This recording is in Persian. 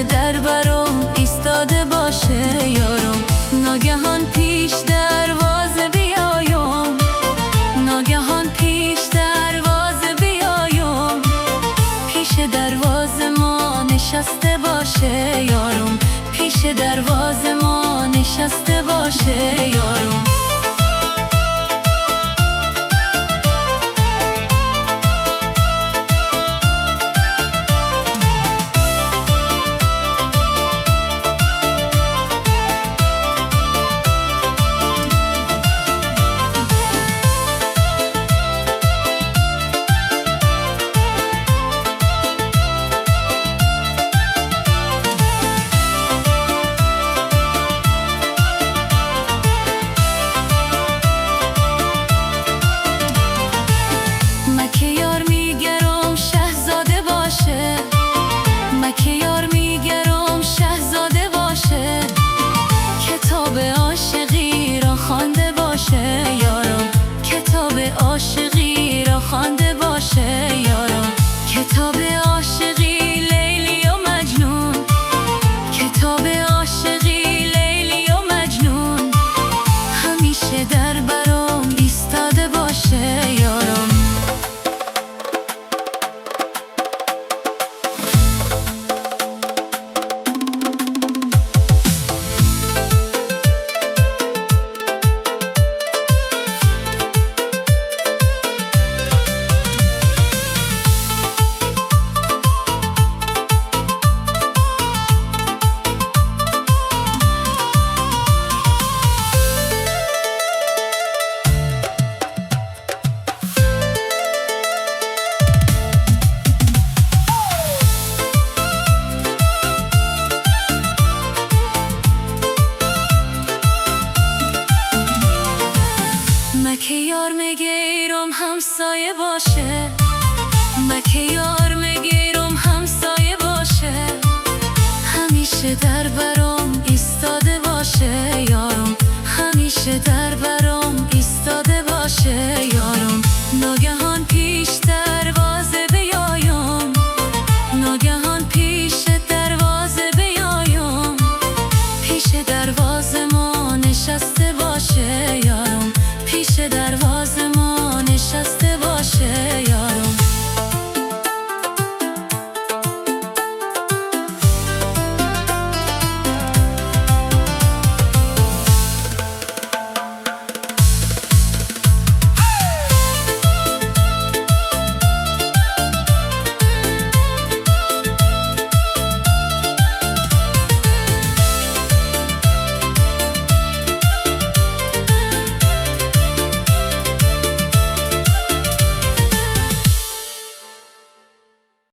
در برام ایستاده باشه یارم. ناگهان پیش دروازه بیایم، ناگهان پیش دروازه بیایم، پیش دروازه ما نشسته باشه یارم، پیش دروازه ما نشسته باشه یارم. مکه یار میگرم شهزاده باشه، مکه یار میگرم شهزاده باشه، کتاب عاشقی را خوانده باشه یارم، کتاب عاشقی را خوانده باشه یارم. کتاب عاشقی لیلی و مجنون، کتاب عاشقی لیلی و مجنون، همیشه در برام ایستاده باشه یارم. مکه یار میگیرم همسایه باشه، مکه یار میگیرم همسایه باشه، همیشه در برام ایستاده باشه یارم، همیشه در برام ایستاده باشه یارم. ناگهان پیش دروازه بیایم، ناگهان پیش دروازه بیایم، پیش دروازه ما نشسته باشه یارم، پیش دروازه